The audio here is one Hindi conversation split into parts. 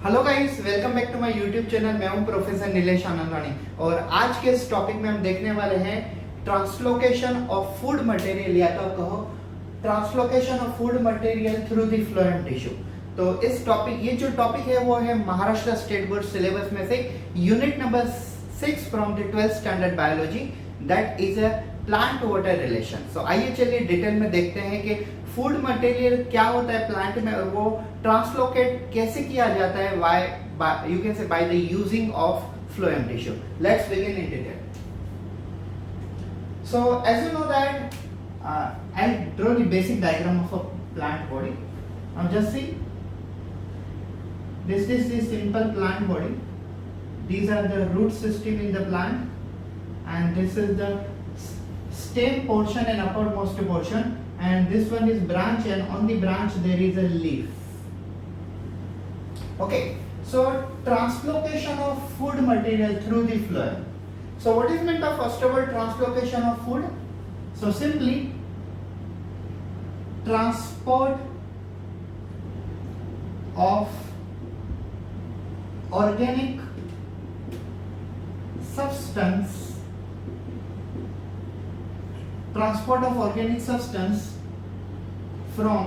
Hello guys, welcome back to my YouTube channel. मैं हूं प्रोफेसर नीलेश आनंदवानी और आज के इस टॉपिक में हम देखने वाले हैं ट्रांसलोकेशन ऑफ फूड मटेरियल, या तो कहो translocation of food material through the phloem tissue. तो इस टॉपिक ये जो टॉपिक है वो है महाराष्ट्र स्टेट बोर्ड सिलेबस में से unit number 6 from the 12th standard biology, that is a plant water relation. So आइए चलिए डिटेल में देखते हैं कि फूड मटेरियल क्या होता है प्लांट में और वो ट्रांसलोकेट कैसे किया जाता है, why you can say by the using of phloem tissue. Let's begin in detail. So as you know that I'll draw the basic diagram of a plant body. Now just see, this is the simple plant body. These are the root system in the plant and this is the stem portion and uppermost portion, and this one is branch and on the branch there is a leaf. Okay, so translocation of food material through the phloem. So what is meant of first of all translocation of food? So simply transport of organic substance, transport of organic substance from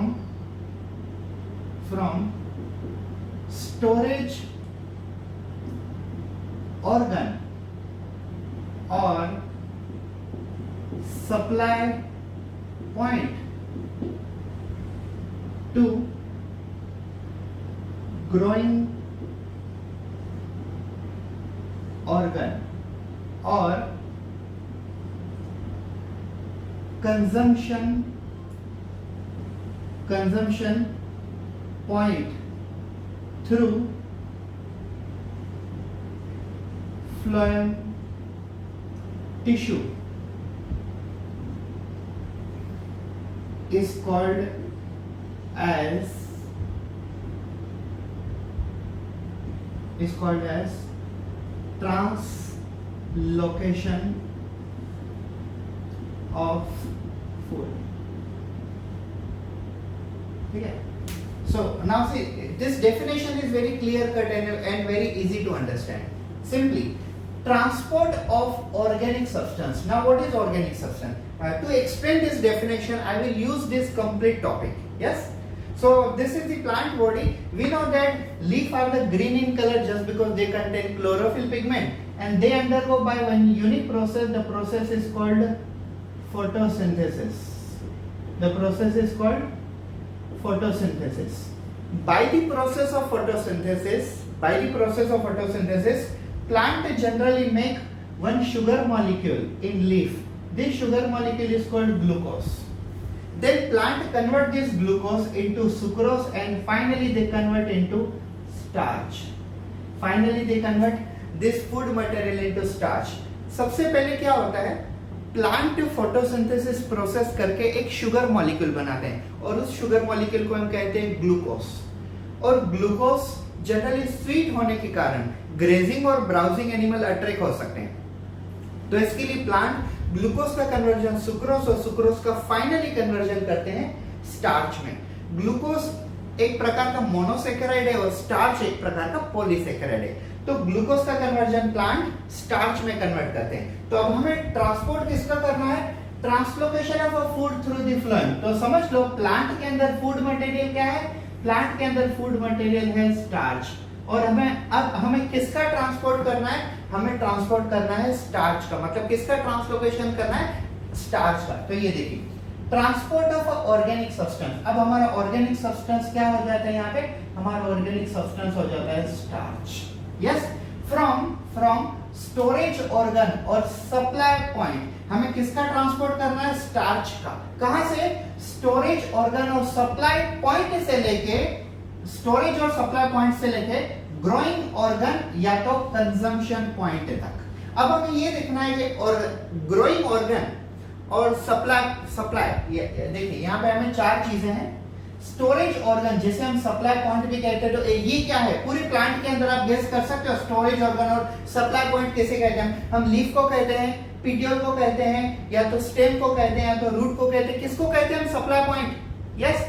storage organ or supply point to growing organ or consumption point through phloem tissue is called as translocation of food. Okay, so now see, this definition is very clear cut and very easy to understand. Simply transport of organic substance. Now what is organic substance? To explain this definition I will use this complete topic. Yes, so this is the plant body. We know that leaf are the green in color just because they contain chlorophyll pigment and they undergo by one unique process. The process is called photosynthesis. The process is called photosynthesis. By the process of photosynthesis, plant generally make one sugar molecule in leaf. This sugar molecule is called glucose. Then plant convert this glucose into sucrose and finally they convert into starch. Finally they convert this food material into starch. सबसे पहले क्या होता है, प्लांट फोटोसिंथेसिस प्रोसेस करके एक शुगर मॉलिक्यूल बनाते हैं और उस शुगर मॉलिक्यूल को हम कहते हैं ग्लूकोज। और ग्लूकोज जनरली स्वीट होने के कारण ग्रेजिंग और ब्राउजिंग एनिमल अट्रैक्ट हो सकते हैं, तो इसके लिए प्लांट ग्लूकोज का कन्वर्जन सुक्रोज और सुक्रोज का फाइनली कन्वर्जन करते हैं स्टार्च में। ग्लूकोज एक प्रकार का मोनोसेकेराइड है और स्टार्च एक प्रकार का पॉलीसेकेराइड है। तो ग्लूकोज का कन्वर्जन प्लांट स्टार्च में कन्वर्ट करते हैं। तो अब हमें ट्रांसपोर्ट किसका करना है? Translocation of a food through the phloem. तो समझ लो प्लांट के अंदर फूड मटेरियल क्या है? प्लांट के अंदर फूड मटेरियल है स्टार्च, और हमें किसका ट्रांसपोर्ट करना है? हमें ट्रांसपोर्ट करना है स्टार्च का। मतलब किसका ट्रांसलोकेशन करना है? स्टार्च का। तो ये देखिए, ट्रांसपोर्ट ऑफ ऑर्गेनिक सब्सटेंस। अब हमारा ऑर्गेनिक सब्सटेंस क्या हो जाता है? यहाँ पे हमारा ऑर्गेनिक सब्सटेंस हो जाता है starch. Yes, from storage organ और सप्लाई पॉइंट हमें किसका ट्रांसपोर्ट करना है? स्टार्च का। कहां से? स्टोरेज ऑर्गन और सप्लाई पॉइंट से लेके, स्टोरेज और सप्लाई पॉइंट से लेके ग्रोइंग ऑर्गन या तो कंजम्पशन पॉइंट तक। अब हमें ये देखना है कि और ग्रोइंग ऑर्गन और सप्लाई देखिए यहाँ पे हमें चार चीजें हैं। स्टोरेज ऑर्गन जिसे हम सप्लाई पॉइंट भी कहते हैं, तो ये क्या है? पूरी प्लांट के अंदर आप गेस कर सकते हो स्टोरेज ऑर्गन और सप्लाई पॉइंट किसे कहते हैं? हम लीफ को कहते हैं, पीटियोल को कहते हैं, या तो स्टेम को कहते हैं, या तो रूट को कहते हैं। किसको कहते हैं हम? Supply point. यस,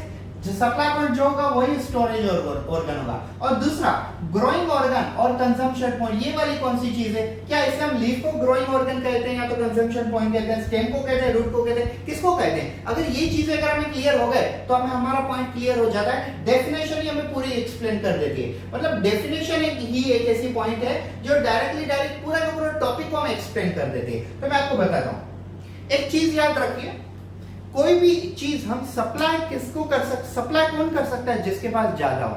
जो सप्लाई पॉइंट जो होगा वही स्टोरेज ऑर्गन होगा। और दूसरा ग्रोइंग ऑर्गन और कंजम्पशन पॉइंट, ये वाली कौन सी चीज है? क्या इसे हम लीफ को ग्रोइंग ऑर्गन कहते हैं या तो कंजम्पशन पॉइंट कहते हैं, स्टेम को कहते हैं, रूट को कहते हैं, किसको कहते हैं? अगर ये चीजें अगर हमें क्लियर हो गए तो हमें हमारा पॉइंट क्लियर हो जाता है। डेफिनेशन ही हमें पूरी एक्सप्लेन कर देती है। मतलब डेफिनेशन ही एक ऐसी पॉइंट है जो डायरेक्ट पूरा का पूरा टॉपिक को हमें एक्सप्लेन कर देती है। तो मैं आपको बताता हूं, एक चीज याद रखिए, कोई भी चीज हम सप्लाई किसको कर सकते, सप्लाई कौन कर सकता है? जिसके पास ज्यादा हो,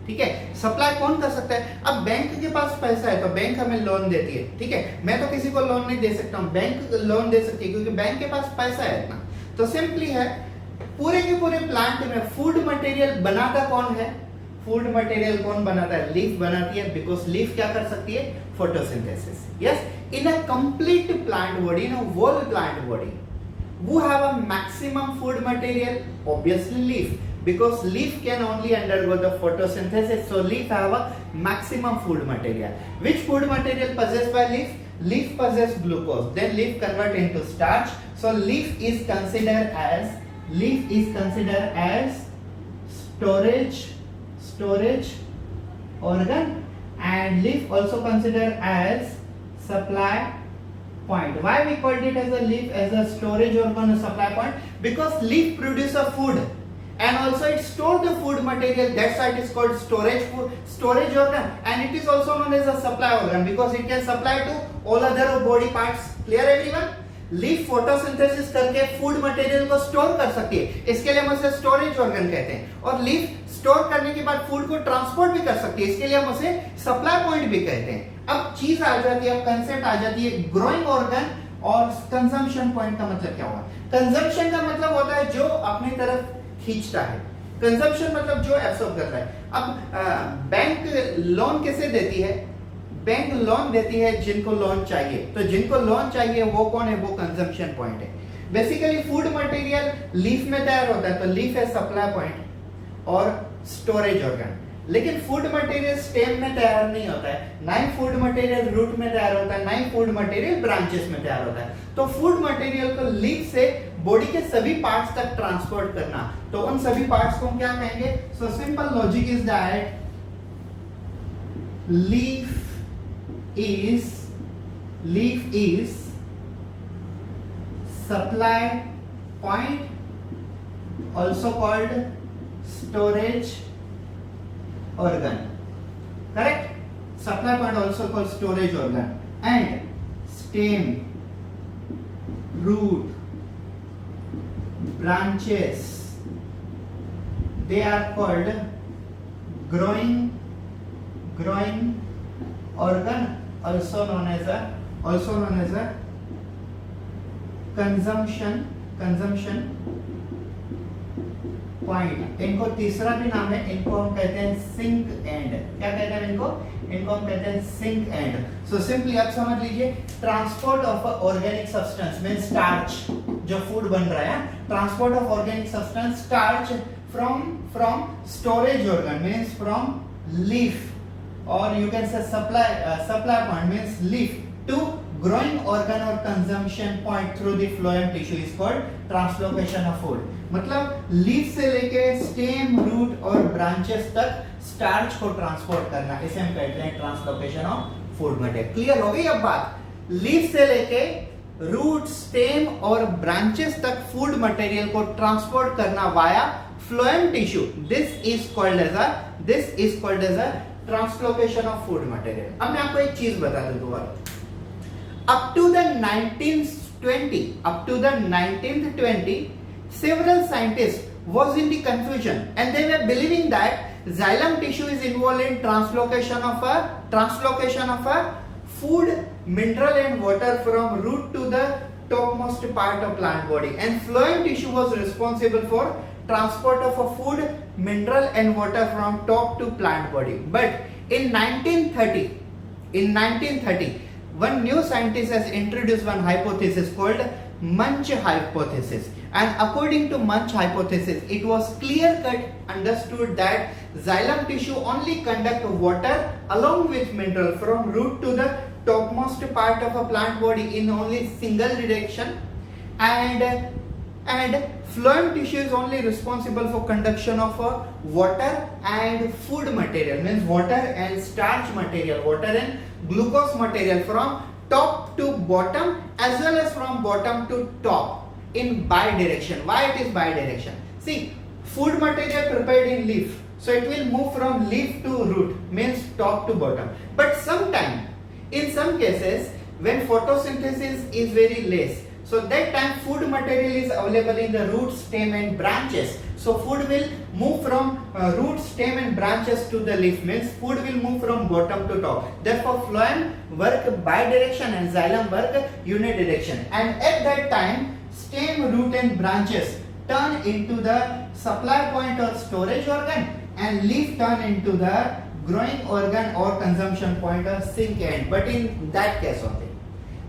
ठीक है। सप्लाई कौन कर सकता है? अब बैंक के पास पैसा है तो बैंक हमें लोन देती है, ठीक है। मैं तो किसी को लोन नहीं दे सकता हूं, बैंक लोन दे सकती है क्योंकि बैंक के पास पैसा है इतना। तो सिंपली है, पूरे के पूरे प्लांट में फूड मटेरियल बनाता कौन है? फूड मटेरियल कौन बनाता है? लीफ बनाती है, बिकॉज लीफ क्या कर सकती है? Photosynthesis. Yes, in a complete plant body, in a whole plant body, who have a maximum food material? Obviously leaf, because leaf can only undergo the photosynthesis, so leaf have a maximum food material. Which food material possessed by leaf? Leaf possess glucose, then leaf convert into starch, so leaf is considered as storage organ, and leaf also considered as supply point. Why we called it as a leaf, as a storage organ, a supply point? Because leaf produce a food and also it store the food material. That's why it is called storage organ, and it is also known as a supply organ because it can supply to all other body parts. Clear everyone? Leaf photosynthesis करके फूड मटेरियल को स्टोर कर सकती है, इसके लिए हम उसे स्टोरेज ऑर्गन कहते हैं। और लीफ स्टोर करने के बाद फूड को ट्रांसपोर्ट भी कर सकती है, इसके लिए हम उसे सप्लाई पॉइंट भी कहते हैं। अब चीज आ जाती है, अब कंसेप्ट आ जाती है ग्रोइंग ऑर्गन और कंजम्पशन पॉइंट का मतलब क्या होगा? कंजम्पशन का मतलब होता है जो अपनी तरफ खींचता है, कंजम्पशन मतलब जो एब्सॉर्ब करता है। अब बैंक लोन किसे देती है? बैंक लोन देती है जिनको लोन चाहिए, तो जिनको लोन चाहिए वो कौन है? वो कंजम्पशन पॉइंट है। बेसिकली फूड मटेरियल लीफ में तैयार होता है, तो लीफ है सप्लाई पॉइंट और स्टोरेज ऑर्गन। लेकिन फूड मटेरियल स्टेम में तैयार नहीं होता है, ना ही फूड मटेरियल रूट में तैयार होता है, ना ही फूड मटेरियल ब्रांचेस में तैयार होता है। तो फूड मटेरियल को लीफ से बॉडी के सभी पार्ट्स तक ट्रांसपोर्ट करना, तो उन सभी पार्ट्स को क्या कहेंगे? So simple logic is that leaf is supply point, also called storage organ. Correct? Supply point also called storage organ. And stem, root, branches, they are called growing organ, also known as a consumption point. इनको तीसरा भी नाम है, इनको हम कहते हैं सिंक एंड। क्या कहते हैं इनको? इनको हम कहते हैं सिंक एंड। सो सिंपली आप समझ लीजिए, transport of organic substance mean starch, जो फूड बन रहा है, transport of organic substance starch from storage organ means from leaf, or you can say supply point means leaf to growing organ or consumption point through the phloem tissue is called translocation of food. मतलब लीफ से लेके स्टेम, रूट और ब्रांचेस तक स्टार्च को ट्रांसपोर्ट करना, इसे हम कहते हैं translocation of food material. Clear हो गई अब बात? लीफ से लेके रूट, स्टेम और ब्रांचेस तक फूड मटेरियल को ट्रांसपोर्ट करना via phloem tissue, this is called as a translocation of food material. अब मैं आपको एक चीज बता दूं, up to the 1920 several scientists was in the confusion and they were believing that xylem tissue is involved in translocation of a food, mineral and water from root to the topmost part of plant body, and phloem tissue was responsible for transport of a food, mineral and water from top to plant body. But in 1930 one new scientist has introduced one hypothesis called Munch hypothesis, and according to Munch hypothesis it was clear cut understood that xylem tissue only conduct water along with mineral from root to the topmost part of a plant body in only single direction, and Phloem tissue is only responsible for conduction of water and food material, means water and starch material, water and glucose material from top to bottom as well as from bottom to top in bidirection. Why it is bidirection? See, food material prepared in leaf, so it will move from leaf to root, means top to bottom. But sometime, in some cases, when photosynthesis is very less, so that time food material is available in the root, stem and branches. So food will move from root, stem and branches to the leaf, means food will move from bottom to top. Therefore phloem work bidirection and xylem work unidirection. And at that time stem, root and branches turn into the supply point or storage organ, and leaf turn into the growing organ or consumption point or sink end. But in that case only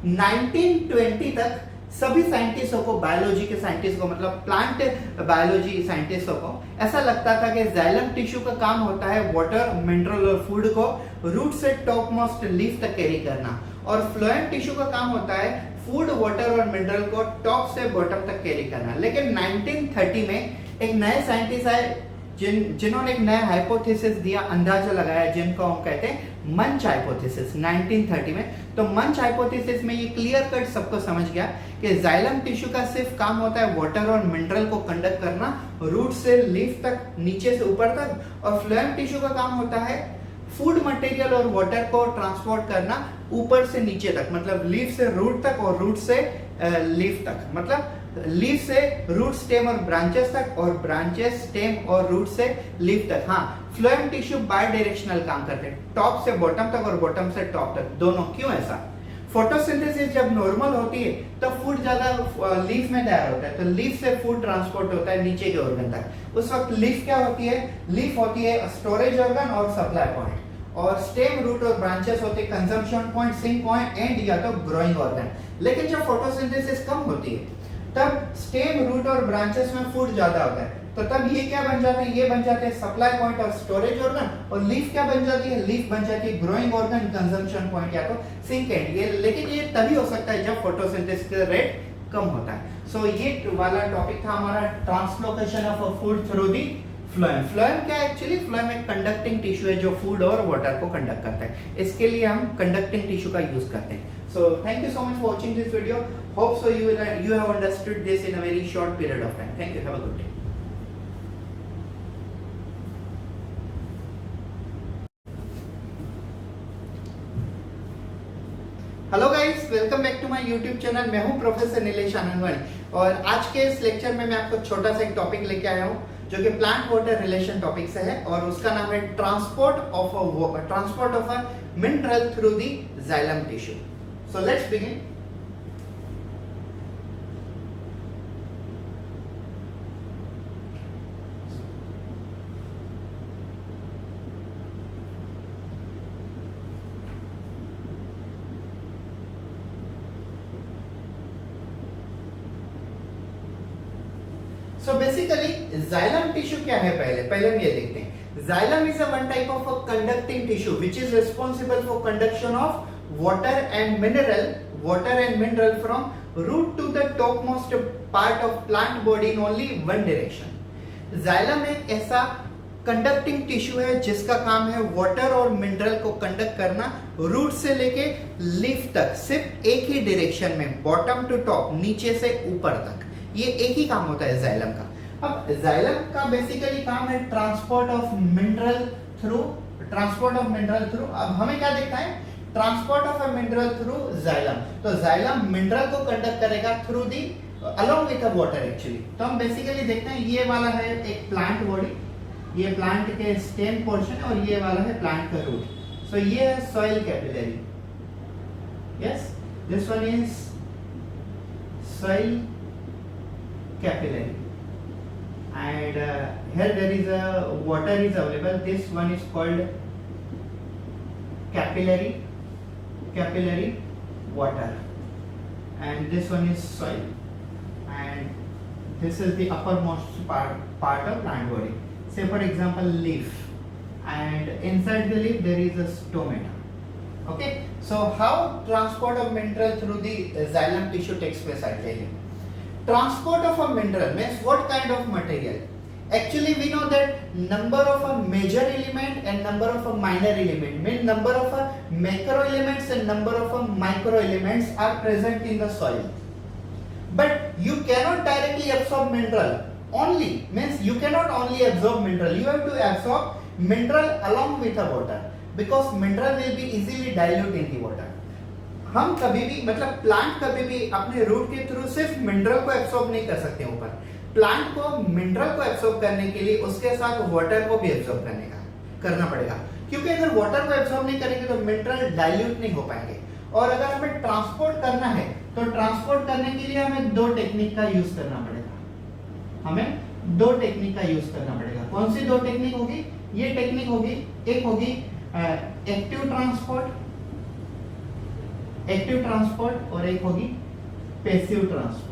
1920 तक सभी साइंटिस्टों को, बायोलॉजी के साइंटिस्ट को, मतलब प्लांट बायोलॉजी साइंटिस्टों को ऐसा लगता था कि जाइलम टिश्यू का काम होता है वाटर, मिनरल और फूड को रूट से टॉप मोस्ट लीफ तक कैरी करना, और फ्लोएम टिश्यू का काम होता है फूड, वाटर और मिनरल को टॉप से बॉटम तक कैरी करना। लेकिन 1930 में एक नए साइंटिस्ट आए जिन्होंने एक नया हाइपोथेसिस दिया, अंदाजा लगाया, जिनको हम कहते हैं मंच हाइपोथेसिस 1930 में। तो मंच हाइपोथेसिस में ये क्लियर कट सबको समझ गया कि जाइलम टिश्यू का सिर्फ काम होता है वाटर और मिनरल को कंडक्ट करना रूट से लीफ तक, नीचे से ऊपर तक, और फ्लोएम टिश्यू का काम होता है फूड मटेरियल और वाटर को ट्रांसपोर्ट करना ऊपर से नीचे तक, मतलब लीफ से रूट तक और रूट से लीफ तक, मतलब लीफ से रूट, स्टेम और ब्रांचेस तक, और ब्रांचेस, स्टेम और रूट से लीफ तक। हाँ, फ्लोएम टिश्यू बाय डायरेक्शनल काम करते हैं, टॉप से बॉटम तक और बॉटम से टॉप तक, दोनों। क्यों ऐसा? फोटोसिंथेसिस जब नॉर्मल होती है तो फूड ज्यादा लीफ में तैयार होता है, तो लीफ से फूड ट्रांसपोर्ट होता है नीचे के ऑर्गन तक। उस वक्त लीफ क्या होती है? लीफ होती है स्टोरेज ऑर्गन और सप्लाई पॉइंट, और स्टेम, रूट और ब्रांचेस होते हैं consumption point, sink point and या तो ग्रोइंग ऑर्गन। लेकिन जब फोटोसिंथेसिस कम होती है तब स्टेम, रूट और ब्रांचेस में फूड ज्यादा होता है, तो तब ये क्या बन जाते हैं? ये बन जाते हैं सप्लाई पॉइंट और स्टोरेज ऑर्गन, और लीफ क्या बन जाती है? लीफ बन जाती है ग्रोइंग ऑर्गन, कंजम्पशन पॉइंट या तो सिंक एंड। ये लेकिन ये तभी हो सकता है जब फोटोसिंथेसिस का रेट कम होता है। सो ये वाला टॉपिक था हमारा, translocation of food through the phloem. Phloem क्या है? एक्चुअली फ्लोएम एक कंडक्टिंग टिश्यू है जो फूड और वाटर को कंडक्ट करता है, इसके लिए हम कंडक्टिंग टिश्यू का यूज करते हैं। So thank you so much for watching this video. Hope so you have understood this in a very short period of time. Thank you. Have a good day. Hello guys, welcome back to my YouTube channel. मैं हूं प्रोफेसर नीलेश आनंदवानी, और आज के इस लेक्चर में मैं आपको छोटा सा एक टॉपिक लेके आया हूं जो कि प्लांट वाटर रिलेशन टॉपिक से है, और उसका नाम है transport of a mineral through the xylem tissue. So let's begin. So basically xylem tissue क्या है? पहले हम ये देखते हैं। Xylem is a one type of a conducting tissue which is responsible for conduction of water and mineral from root to the topmost part of plant body in only one direction. Xylem एक ऐसा कंडक्टिंग टिश्यू है जिसका काम है वाटर और मिनरल को कंडक्ट करना रूट से लेके लीफ तक, सिर्फ एक ही डायरेक्शन में, बॉटम टू टॉप, नीचे से ऊपर तक। ये एक ही काम होता है जाइलम का। अब जाइलम का बेसिकली काम है ट्रांसपोर्ट ऑफ मिनरल थ्रू। अब हमें क्या देखना है? Transport of a mineral through xylem. तो जाइलम मिनरल को कंडक्ट करेगा through the along with the water actually. तो हम बेसिकली देखते हैं, ये वाला है एक प्लांट बॉडी, ये प्लांट के स्टेम पोर्शन है, और ये वाला है प्लांट का रूट। सो ये है soil capillary, yes, this one is soil capillary, and here there is a water is available. This one is called capillary water, and this one is soil, and this is the uppermost part of plant body. Say for example leaf, and inside the leaf there is a stomata. Okay, so how transport of mineral through the xylem tissue takes place? I'll tell you. Transport of a mineral means what kind of material? Actually, we know that number of a major element and number of a minor element, mean number of a macro elements and number of a micro elements are present in the soil. But you cannot directly absorb mineral. Only means you cannot only absorb mineral. You have to absorb mineral along with the water because mineral will be easily dilute in the water. हम कभी भी मतलब प्लांट कभी भी अपने रूट के थ्रू सिर्फ मिनरल को एब्सॉर्ब नहीं कर सकते ऊपर. प्लांट को मिनरल को एब्सॉर्ब करने के लिए उसके साथ वाटर को भी एब्सॉर्ब करना पड़ेगा, क्योंकि अगर वाटर को एब्सॉर्ब नहीं करेंगे तो मिनरल डाइल्यूट नहीं हो पाएंगे. और अगर हमें ट्रांसपोर्ट करना है तो ट्रांसपोर्ट करने के लिए हमें दो टेक्निक का यूज करना पड़ेगा. कौन सी दो टेक्निक होगी? ये टेक्निक होगी, एक होगी एक्टिव ट्रांसपोर्ट और एक होगी passive transport.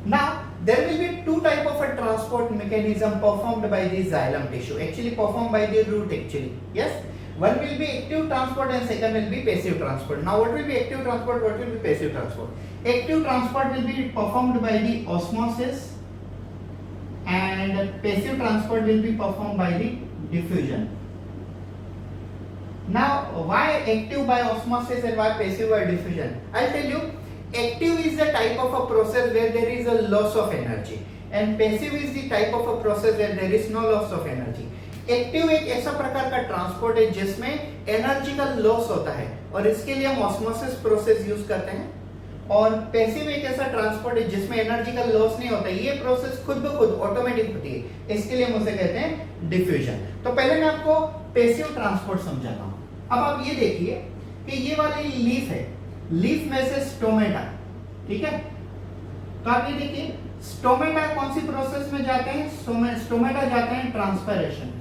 Now there will be two type of a transport mechanism performed by the xylem tissue, actually performed by the root actually. Yes, one will be active transport and second will be passive transport. Now what will be active transport, what will be passive transport? Active transport will be performed by the osmosis and passive transport will be performed by the diffusion. Now why active by osmosis and why passive by diffusion? I'll tell you. Active is the type of a process where there is a loss of energy and passive is the type of a process where there is no loss of energy. Active एक ऐसा प्रकार का ट्रांसपोर्ट है जिसमें एनर्जी का लॉस होता है और इसके लिए हम ऑस्मोसिस प्रोसेस यूज करते हैं. और पैसिव एक ऐसा ट्रांसपोर्ट है जिसमें एनर्जी का लॉस नहीं होता. ये प्रोसेस खुद ब खुद ऑटोमेटिक होती है, इसके लिए हम उसे कहते हैं डिफ्यूजन. तो पहले मैं आपको पैसिव ट्रांसपोर्ट समझाता हूँ. अब आप ये देखिए कि ये वाली लीफ है, लीफ में से स्टोमेटा, ठीक है. तो आप ये देखिए स्टोमेटा कौन सी प्रोसेस में जाते हैं? स्टोमेटा जाते हैं ट्रांसपैरेशन.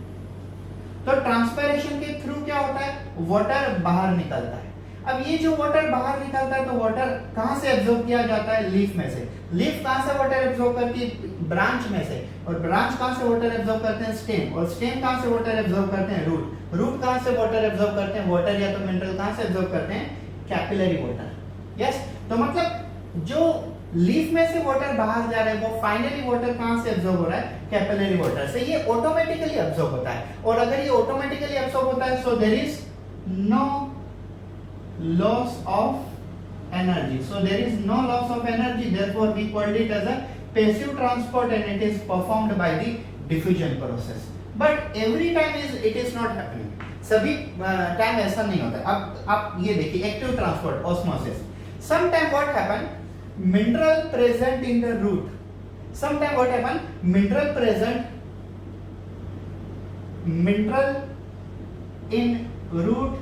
तो ट्रांसपैरेशन के थ्रू क्या होता है? वाटर बाहर निकलता है. अब ये जो वाटर बाहर निकलता है तो वाटर कहां से एब्जॉर्ब किया जाता है? लीफ में से. लीफ कहां से वाटर एब्जॉर्ब करती है? ब्रांच में से. और ब्रांच कहां से वाटर एब्जॉर्ब करते हैं? स्टेम. और स्टेम कहां से वाटर एब्जॉर्ब करते हैं? रूट. रूट कहां से वाटर एब्जॉर्ब करते हैं? वाटर या तो मिनरल कहां से एब्जॉर्ब करते हैं? Capillary water. यस, तो मतलब जो लीफ में से वाटर बाहर जा रहा है वो फाइनली वाटर कहां से एब्जॉर्ब हो रहा है? कैपिलरी वाटर से. ये ऑटोमेटिकली एब्जॉर्ब होता है और अगर ये ऑटोमेटिकली एब्जॉर्ब होता है so there is no loss of energy. So there is no loss of energy, therefore we called it as a passive transport and it is performed by the diffusion process. But every time it is not happening. सभी टाइम ऐसा नहीं होता. अब आप ये देखिए active transport osmosis. Sometime what happen? Mineral present in the root. Sometime what happen? Mineral in root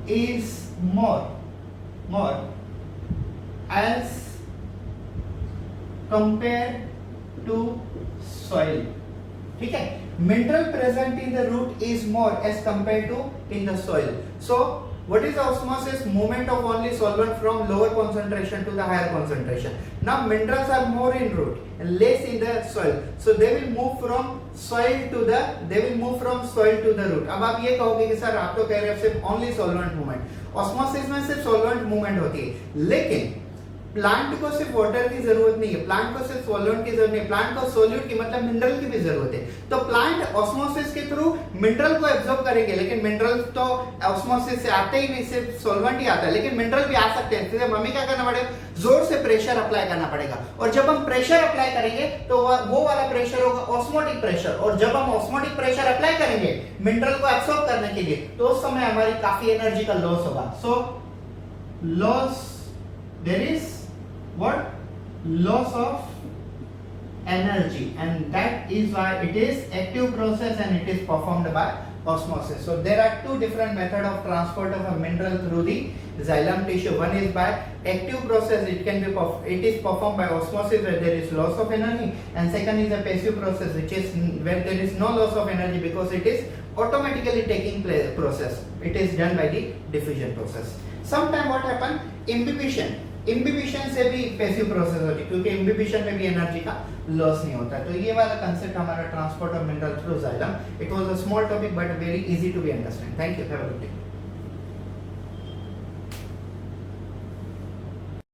is more as compared to soil. ठीक है. Mineral present in the root is more as compared to in the soil. So what is the osmosis? Movement of only solvent from lower concentration to the higher concentration. Now minerals are more in root and less in the soil, so they will move from soil to the root. अब आप ये कहोगे कि सर आप तो कह रहे हो सिर्फ ओनली सॉल्वेंट मूवमेंट. ऑस्मोसिस में सिर्फ सॉल्वेंट मूवमेंट होती है, लेकिन प्लांट को सिर्फ वाटर की जरूरत नहीं है, प्लांट को सिर्फ सॉल्वेंट की जरूरत नहीं है, प्लांट को सोल्यूट की मतलब मिनरल की भी जरूरत है. तो प्लांट ऑस्मोसिस के थ्रू मिनरल को एब्जॉर्ब करेंगे, लेकिन मिनरल तो ऑस्मोसिस से आते ही नहीं, सिर्फ सॉल्वेंट ही आता है, लेकिन मिनरल भी आ सकते हैं. इसलिए हमें क्या करना पड़ेगा? जोर से प्रेशर अप्लाई करना पड़ेगा. और जब हम प्रेशर अप्लाई करेंगे तो वो वाला प्रेशर होगा ऑस्मोटिक प्रेशर. और जब हम ऑस्मोटिक प्रेशर अप्लाई करेंगे मिनरल को एब्सॉर्ब करने के लिए तो उस समय हमारी काफी एनर्जी का लॉस होगा. So loss, there is what? Loss of energy, and that is why it is active process and it is performed by osmosis. So there are two different method of transport of a mineral through the xylem tissue. One is by active process, it is performed by osmosis where there is loss of energy, and second is a passive process which is where there is no loss of energy because it is automatically taking place process. It is done by the diffusion process. Sometime what happen? Imbibition से भी पैसिव प्रोसेस होती है क्योंकि इम्बिबिशन में भी एनर्जी का लॉस नहीं होता. तो ये वाला कंसेप्ट हमारा transport of mineral through xylem. It was a small topic but very easy to be understand. Thank you. Have a good day.